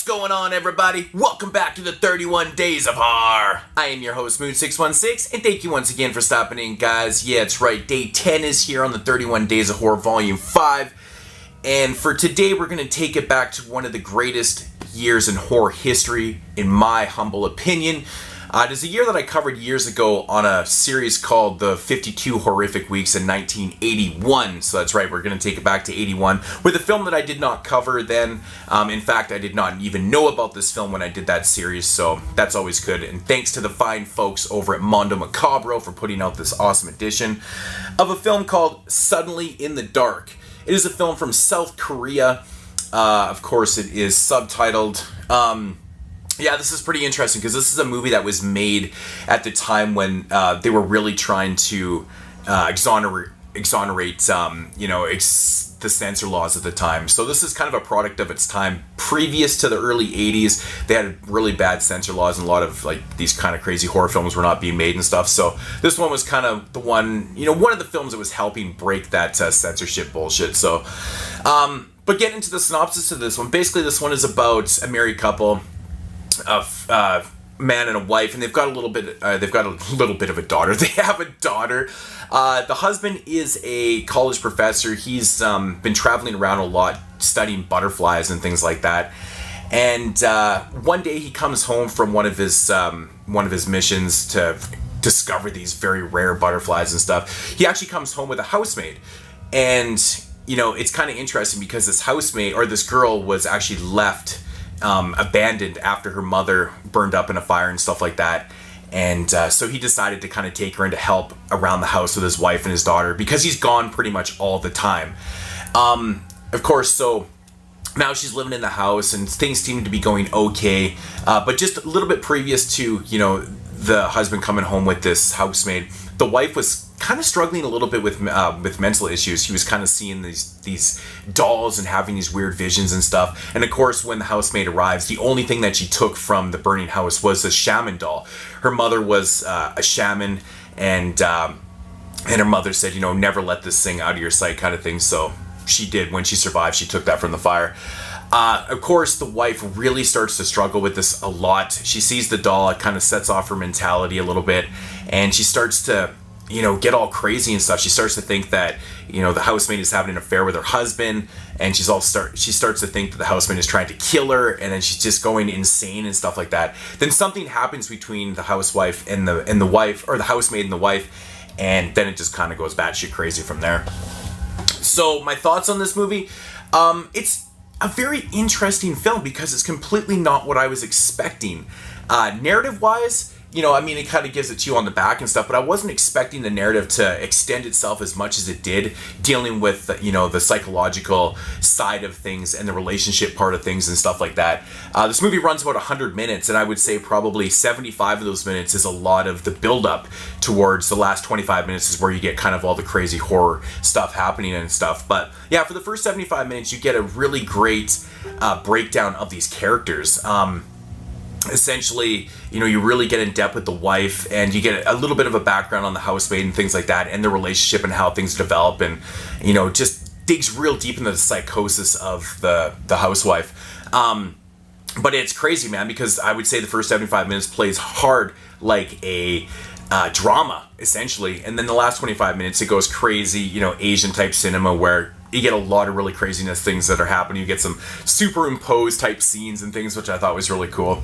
going on, everybody? Welcome back to the 31 Days of Horror. I am your host, Moon616, and thank you once again for stopping in, guys. Yeah, it's right, day 10 is here on the 31 Days of Horror Vol.5, and for today, we're going to take it back to one of the greatest years in horror history, in my humble opinion. It is a year that I covered years ago on a series called The 52 Horrific Weeks in 1981. So that's right, we're going to take it back to 81 with a film that I did not cover then. In fact, I did not even know about this film when I did that series, so that's always good. And thanks to the fine folks over at Mondo Macabro for putting out this awesome edition of a film called Suddenly in the Dark. It is a film from South Korea. Of course, it is subtitled. Yeah, this is pretty interesting because this is a movie that was made at the time when they were really trying to exonerate the censor laws at the time. So this is kind of a product of its time. Previous to the early 80s, they had really bad censor laws and a lot of like these kind of crazy horror films were not being made and stuff. So this one was kind of the one, one of the films that was helping break that censorship bullshit. So, but getting into the synopsis of this one, basically this one is about a married couple, a man and a wife, and they've got a little bit of a daughter. They have a daughter. The husband is a college professor. He's been traveling around a lot, studying butterflies and things like that. And one day he comes home from one of his missions to discover these very rare butterflies and stuff. He actually comes home with a housemaid, and it's kind of interesting because this housemaid or this girl was actually left abandoned after her mother burned up in a fire and stuff like that. And so he decided to kind of take her in to help around the house with his wife and his daughter because he's gone pretty much all the time. Of course, so now she's living in the house and things seem to be going okay. But just a little bit previous to, the husband coming home with this housemaid, the wife was kind of struggling a little bit with mental issues. She was kind of seeing these dolls and having these weird visions and stuff. And of course, when the housemaid arrives, the only thing that she took from the burning house was a shaman doll. Her mother was a shaman, and her mother said, never let this thing out of your sight, kind of thing. So she did. When she survived, she took that from the fire. Of course, the wife really starts to struggle with this a lot. She sees the doll, it kind of sets off her mentality a little bit, and she starts to get all crazy and stuff. She starts to think that, the housemaid is having an affair with her husband, and she starts to think that the housemaid is trying to kill her, and then she's just going insane and stuff like that. Then something happens between the housewife and the wife, or the housemaid and the wife, and then it just kind of goes batshit crazy from there. So my thoughts on this movie, it's a very interesting film because it's completely not what I was expecting. Narrative-wise, it kind of gives it to you on the back and stuff, but I wasn't expecting the narrative to extend itself as much as it did, dealing with, the psychological side of things and the relationship part of things and stuff like that. This movie runs about 100 minutes, and I would say probably 75 of those minutes is a lot of the build-up towards the last 25 minutes is where you get kind of all the crazy horror stuff happening and stuff. But yeah, for the first 75 minutes, you get a really great breakdown of these characters. Essentially, you really get in depth with the wife, and you get a little bit of a background on the housemaid and things like that, and the relationship and how things develop, and just digs real deep into the psychosis of the housewife. But it's crazy, man, because I would say the first 75 minutes plays hard like a drama, essentially, and then the last 25 minutes it goes crazy, Asian type cinema where you get a lot of really craziness things that are happening. You get some superimposed type scenes and things, which I thought was really cool.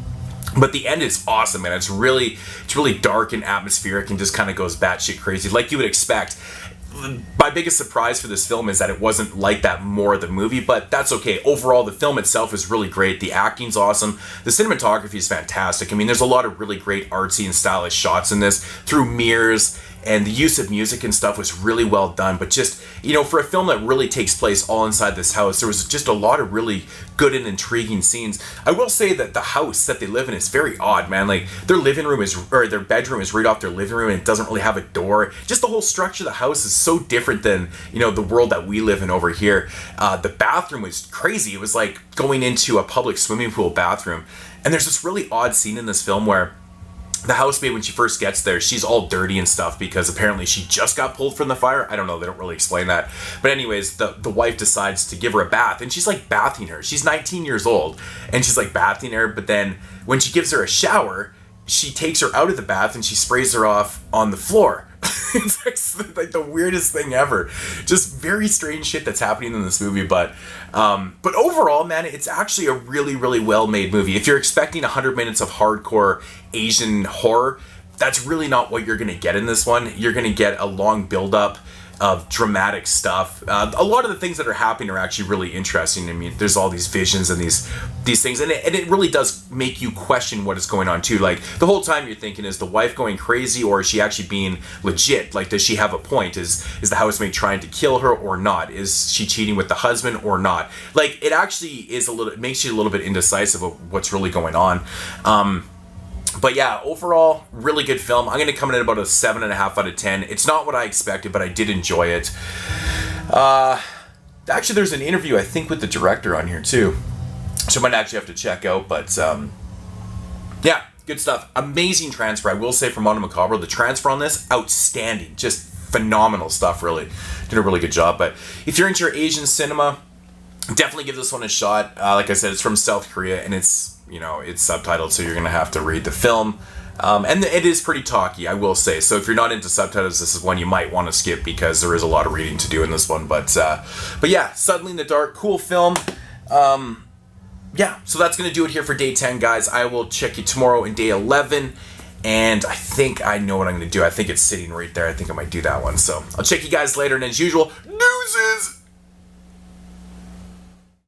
But the end is awesome, man. It's really dark and atmospheric and just kind of goes batshit crazy, like you would expect. My biggest surprise for this film is that it wasn't like that more of the movie, but that's okay. Overall, the film itself is really great. The acting's awesome. The cinematography is fantastic. I mean, there's a lot of really great artsy and stylish shots in this through mirrors, and the use of music and stuff was really well done. But just, for a film that really takes place all inside this house, there was just a lot of really good and intriguing scenes. I will say that the house that they live in is very odd, man. Like, their bedroom is right off their living room, and it doesn't really have a door. Just the whole structure of the house is so different than, the world that we live in over here. The bathroom was crazy. It was like going into a public swimming pool bathroom. And there's this really odd scene in this film where the housemaid, when she first gets there, she's all dirty and stuff because apparently she just got pulled from the fire. I don't know, they don't really explain that. But anyways, the wife decides to give her a bath, and she's like bathing her. She's 19 years old, and she's like bathing her, but then when she gives her a shower, she takes her out of the bath and she sprays her off on the floor. It's like the weirdest thing ever. Just very strange shit that's happening in this movie. But overall, man, it's actually a really, really well-made movie. If you're expecting 100 minutes of hardcore Asian horror, that's really not what you're going to get in this one. You're going to get a long build-up of dramatic stuff. A lot of the things that are happening are actually really interesting. I mean, there's all these visions and these things, and it really does make you question what is going on too. Like, the whole time you're thinking, is the wife going crazy, or is she actually being legit? Like, does she have a point? Is the housemaid trying to kill her or not? Is she cheating with the husband or not? Like, it actually is it makes you a little bit indecisive of what's really going on. But yeah, overall, really good film. I'm going to come in at about a 7.5 out of 10. It's not what I expected, but I did enjoy it. Actually, there's an interview, I think, with the director on here, too. So I might actually have to check out, but yeah, good stuff. Amazing transfer, I will say, from Mondo Macabro. The transfer on this, outstanding. Just phenomenal stuff, really. Did a really good job. But if you're into your Asian cinema, definitely give this one a shot. Like I said, it's from South Korea, and it's subtitled, so you're going to have to read the film. And it is pretty talky, I will say. So if you're not into subtitles, this is one you might want to skip because there is a lot of reading to do in this one. But yeah, Suddenly in the Dark, cool film. Yeah, so that's going to do it here for day 10, guys. I will check you tomorrow in day 11. And I think I know what I'm going to do. I think it's sitting right there. I think I might do that one. So I'll check you guys later. And as usual, deuces!